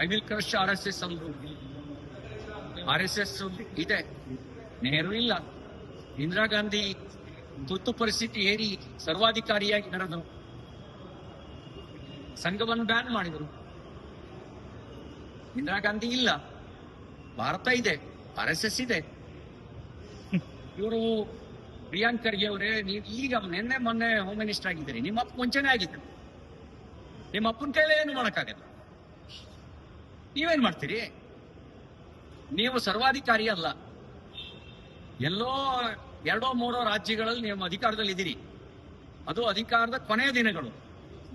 I will crush RSS ಅಂದ್ರು. RSS ಇದೆ, ನೆಹರು ಇಲ್ಲ, ಇಂದಿರಾ ಗಾಂಧಿ ತುರ್ತು ಪರಿಸ್ಥಿತಿ ಏರಿ ಸರ್ವಾಧಿಕಾರಿಯಾಗಿ ನಡೆದರು, ಸಂಘವನ್ನು ಬ್ಯಾನ್ ಮಾಡಿದರು. ಇಂದಿರಾ ಗಾಂಧಿ ಇಲ್ಲ, ಭಾರತ ಇದೆ, RSS ಇದೆ. ಇವರು ಪ್ರಿಯಾಂಕ್ ಖರ್ಗೆ ಅವರೇ, ನೀವು ಈಗ ನಿನ್ನೆ ಮೊನ್ನೆ ಹೋಮ್ ಮಿನಿಸ್ಟರ್ ಆಗಿದ್ದೀರಿ, ನಿಮ್ಮ ಅಪ್ಪ ಮುಂಚೆನೆ ಆಗಿದ್ರು, ನಿಮ್ಮ ಅಪ್ಪನ ಕೈಲೇ ಏನು ಮಾಡೋಕ್ಕಾಗಲ್ಲ. ನೀವೇನ್ ಮಾಡ್ತೀರಿ? ನೀವು ಸರ್ವಾಧಿಕಾರಿ ಅಲ್ಲ. ಎಲ್ಲೋ 2-3 ರಾಜ್ಯಗಳಲ್ಲಿ ನೀವು ಅಧಿಕಾರದಲ್ಲಿ ಇದ್ದೀರಿ. ಅದು ಅಧಿಕಾರದ ಕೊನೆಯ ದಿನಗಳು,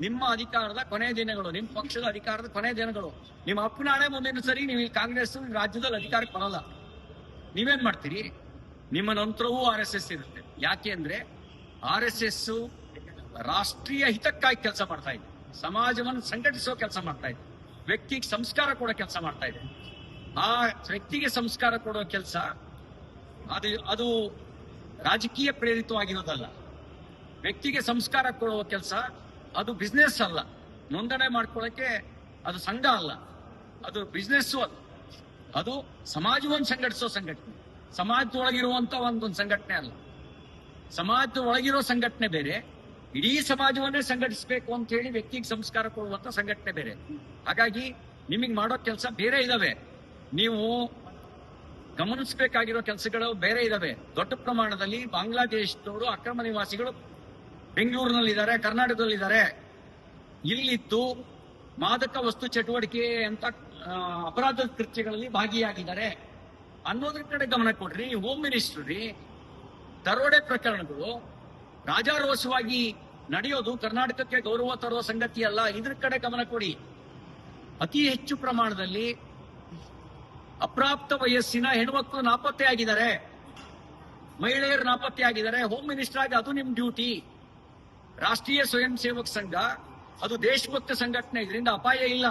ನಿಮ್ಮ ಅಧಿಕಾರದ ಕೊನೆಯ ದಿನಗಳು, ನಿಮ್ಮ ಪಕ್ಷದ ಅಧಿಕಾರದ ಕೊನೆಯ ದಿನಗಳು. ನಿಮ್ಮ ಅಪ್ಪನ ಹಣೆ ಮುಂದಿನ ಸರಿ ನೀವು ಈ ಕಾಂಗ್ರೆಸ್ ರಾಜ್ಯದಲ್ಲಿ ಅಧಿಕಾರಕ್ಕೆ ಬರಲ್ಲ. ನೀವೇನ್ ಮಾಡ್ತೀರಿ? ನಿಮ್ಮ ನಂತರವೂ RSS ಇರುತ್ತೆ. ಯಾಕೆ ಅಂದ್ರೆ RSS ರಾಷ್ಟ್ರೀಯ ಹಿತಕ್ಕಾಗಿ ಕೆಲಸ ಮಾಡ್ತಾ ಇದೆ, ಸಮಾಜವನ್ನು ಸಂಘಟಿಸೋ ಕೆಲಸ ಮಾಡ್ತಾ ಇದೆ, ವ್ಯಕ್ತಿಗೆ ಸಂಸ್ಕಾರ ಕೊಡೋ ಕೆಲಸ ಮಾಡ್ತಾ ಇದೆ. ಆ ವ್ಯಕ್ತಿಗೆ ಸಂಸ್ಕಾರ ಕೊಡೋ ಕೆಲಸ ಅದು ರಾಜಕೀಯ ಪ್ರೇರಿತವಾಗಿರೋದಲ್ಲ. ವ್ಯಕ್ತಿಗೆ ಸಂಸ್ಕಾರ ಕೊಡುವ ಕೆಲಸ ಅದು ಬಿಸ್ನೆಸ್ ಅಲ್ಲ, ನೋಂದಣಿ ಮಾಡ್ಕೊಳ್ಳೋಕೆ ಅದು ಸಂಘ ಅಲ್ಲ, ಅದು ಬಿಸ್ನೆಸ್. ಅದು ಸಮಾಜವನ್ನು ಸಂಘಟಿಸೋ ಸಂಘಟನೆ, ಸಮಾಜದೊಳಗಿರುವಂತ ಒಂದೊಂದು ಸಂಘಟನೆ ಅಲ್ಲ. ಸಮಾಜದ ಒಳಗಿರೋ ಸಂಘಟನೆ ಬೇರೆ, ಇಡೀ ಸಮಾಜವನ್ನೇ ಸಂಘಟಿಸಬೇಕು ಅಂತ ಹೇಳಿ ವ್ಯಕ್ತಿಗೆ ಸಂಸ್ಕಾರ ಕೊಡುವಂತ ಸಂಘಟನೆ ಬೇರೆ. ಹಾಗಾಗಿ ನಿಮಗೆ ಮಾಡೋ ಕೆಲಸ ಬೇರೆ ಇದಾವೆ, ನೀವು ಗಮನಿಸಬೇಕಾಗಿರೋ ಕೆಲಸಗಳು ಬೇರೆ ಇದಾವೆ. ದೊಡ್ಡ ಪ್ರಮಾಣದಲ್ಲಿ ಬಾಂಗ್ಲಾದೇಶದವರು ಅಕ್ರಮ ನಿವಾಸಿಗಳು ಬೆಂಗಳೂರಿನಲ್ಲಿದ್ದಾರೆ, ಕರ್ನಾಟಕದಲ್ಲಿದ್ದಾರೆ. ಇಲ್ಲಿದ್ದು ಮಾದಕ ವಸ್ತು ಚಟುವಟಿಕೆ ಅಂತ ಅಪರಾಧ ಕೃತ್ಯಗಳಲ್ಲಿ ಭಾಗಿಯಾಗಿದ್ದಾರೆ ಅನ್ನೋದ್ರ ಕಡೆ ಗಮನ ಕೊಡ್ರಿ. ಹೋಮ್ ಮಿನಿಸ್ಟರ್ ರೀ, ದರೋಡೆ ಪ್ರಕರಣಗಳು ರಾಜಾರೋಷವಾಗಿ ನಡೆಯೋದು ಕರ್ನಾಟಕಕ್ಕೆ ಗೌರವ ತರುವ ಸಂಗತಿ ಅಲ್ಲ. ಇದ್ರ ಕಡೆ ಗಮನ ಕೊಡಿ. ಅತಿ ಹೆಚ್ಚು ಪ್ರಮಾಣದಲ್ಲಿ ಅಪ್ರಾಪ್ತ ವಯಸ್ಸಿನ ಹೆಣ್ಮಕ್ಳು ನಾಪತ್ತೆ ಆಗಿದ್ದಾರೆ, ಮಹಿಳೆಯರು ನಾಪತ್ತೆ ಆಗಿದ್ದಾರೆ. ಹೋಮ್ ಮಿನಿಸ್ಟರ್ ಆಗಿ ಅದು ನಿಮ್ ಡ್ಯೂಟಿ. ರಾಷ್ಟ್ರೀಯ ಸ್ವಯಂ ಸೇವಕ ಸಂಘ ಅದು ದೇಶಭಕ್ತ ಸಂಘಟನೆ, ಇದರಿಂದ ಅಪಾಯ ಇಲ್ಲ.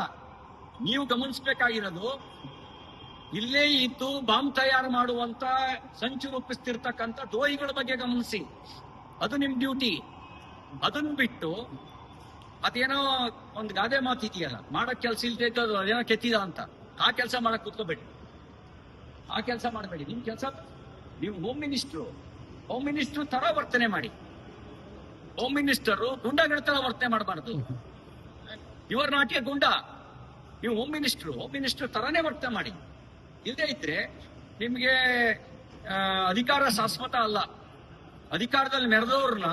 ನೀವು ಗಮನಿಸಬೇಕಾಗಿರೋದು ಇಲ್ಲೇ ಇದ್ದು ಬಾಂಬ್ ತಯಾರು ಮಾಡುವಂತ ಸಂಚು ರೂಪಿಸ್ತಿರ್ತಕ್ಕಂಥ ದ್ರೋಹಿಗಳ ಬಗ್ಗೆ ಗಮನಿಸಿ, ಅದು ನಿಮ್ ಡ್ಯೂಟಿ. ಅದನ್ನ ಬಿಟ್ಟು ಅದೇನೋ ಒಂದು ಗಾದೆ ಮಾತಿದೆಯಲ್ಲ, ಮಾಡಕ್ ಕೆಲಸ ಇಲ್ದೇ ಇದ್ದದ್ದು ಅದೇನೋ ಕೆತ್ತಿದ ಅಂತ, ಆ ಕೆಲಸ ಮಾಡಕ್ ಕೂತ್ಕೋಬೇಡಿ, ಆ ಕೆಲಸ ಮಾಡಬೇಡಿ. ನಿಮ್ ಕೆಲಸ, ನೀವು ಹೋಮ್ ಮಿನಿಸ್ಟ್ರು ತರ ವರ್ತನೆ ಮಾಡಿ. ಹೋಮ್ ಮಿನಿಸ್ಟರು ಗುಂಡಾಗಳ ತರ ವರ್ತನೆ ಮಾಡಬಾರ್ದು. ಇವರ್ ನಾಟ್ಯ ಗುಂಡ, ನೀವು ಹೋಮ್ ಮಿನಿಸ್ಟರ್ ತರನೇ ವರ್ತನೆ ಮಾಡಿ. ಇಲ್ಲದೆ ಇದ್ರೆ ನಿಮ್ಗೆ ಅಧಿಕಾರ ಶಾಶ್ವತ ಅಲ್ಲ. ಅಧಿಕಾರದಲ್ಲಿ ಮೆರೆದವ್ರನ್ನ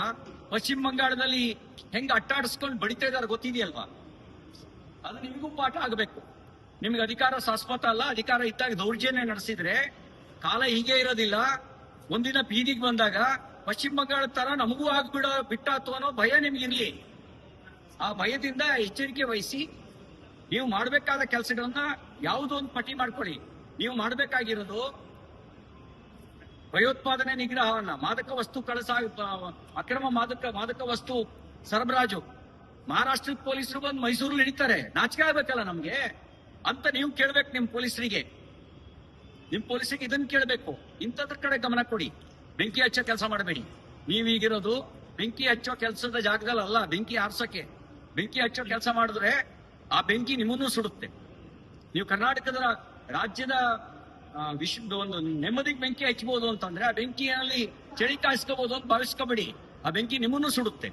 ಪಶ್ಚಿಮ ಬಂಗಾಳದಲ್ಲಿ ಹೆಂಗ್ ಅಟ್ಟಾಡಿಸ್ಕೊಂಡು ಬಡಿತಾ ಇದಾರೆ ಗೊತ್ತಿದೆಯಲ್ವಾ? ಅದು ನಿಮಗೂ ಪಾಠ ಆಗಬೇಕು. ನಿಮ್ಗೆ ಅಧಿಕಾರ ಶಾಶ್ವತ ಅಲ್ಲ. ಅಧಿಕಾರ ಇದ್ದಾಗ ದೌರ್ಜನ್ಯ ನಡೆಸಿದ್ರೆ ಕಾಲ ಹೀಗೆ ಇರೋದಿಲ್ಲ. ಒಂದಿನ ಬೀದಿಗೆ ಬಂದಾಗ ಪಶ್ಚಿಮ ಬಂಗಾಳ ತರ ನಮಗೂ ಬಿಟ್ಟಾತು ಅನ್ನೋ ಭಯ ನಿಮ್ಗಿರ್ಲಿ. ಆ ಭಯದಿಂದ ಎಚ್ಚರಿಕೆ ವಹಿಸಿ ನೀವು ಮಾಡಬೇಕಾದ ಕೆಲಸಗಳನ್ನ ಯಾವುದೋ ಒಂದು ಪಟ್ಟಿ ಮಾಡ್ಕೊಳ್ಳಿ. ನೀವು ಮಾಡಬೇಕಾಗಿರೋದು ಭಯೋತ್ಪಾದನೆ ನಿಗ್ರಹವನ್ನ, ಮಾದಕ ವಸ್ತು ಅಕ್ರಮ ಮಾದಕ ವಸ್ತು ಸರಬರಾಜು. ಮಹಾರಾಷ್ಟ್ರದ ಪೊಲೀಸರು ಬಂದು ಮೈಸೂರಲ್ಲಿ ಹಿಡಿತಾರೆ, ನಾಚಿಕೆ ಆಗ್ಬೇಕಲ್ಲ ನಮ್ಗೆ ಅಂತ ನೀವು ಕೇಳ್ಬೇಕು. ನಿಮ್ ಪೊಲೀಸರಿಗೆ ಇದನ್ನ ಕೇಳಬೇಕು. ಇಂಥದ್ರ ಕಡೆ ಗಮನ ಕೊಡಿ. ಬೆಂಕಿ ಹಚ್ಚೋ ಕೆಲಸ ಮಾಡಬೇಡಿ. ನೀವೀಗಿರೋದು ಬೆಂಕಿ ಹಚ್ಚೋ ಕೆಲಸದ ಜಾಗದಲ್ಲಿ ಅಲ್ಲ, ಬೆಂಕಿ ಆರ್ಸೋಕೆ. ಬೆಂಕಿ ಹಚ್ಚೋ ಕೆಲಸ ಮಾಡಿದ್ರೆ ಆ ಬೆಂಕಿ ನಿಮ್ಮನ್ನು ಸುಡುತ್ತೆ. ನೀವು ಕರ್ನಾಟಕದ ರಾಜ್ಯದ ವಿಶ್ವದ ಒಂದು ನೆಮ್ಮದಿಗೆ ಬೆಂಕಿ ಹಚ್ಚಬಹುದು ಅಂತಂದ್ರೆ ಆ ಬೆಂಕಿಯಲ್ಲಿ ಚಳಿ ಕಾಯಿಸ್ಕೋಬಹುದು ಅಂತ ಭಾವಿಸ್ಕೋಬೇಡಿ. ಆ ಬೆಂಕಿ ನಿಮ್ಮನ್ನು ಸುಡುತ್ತೆ.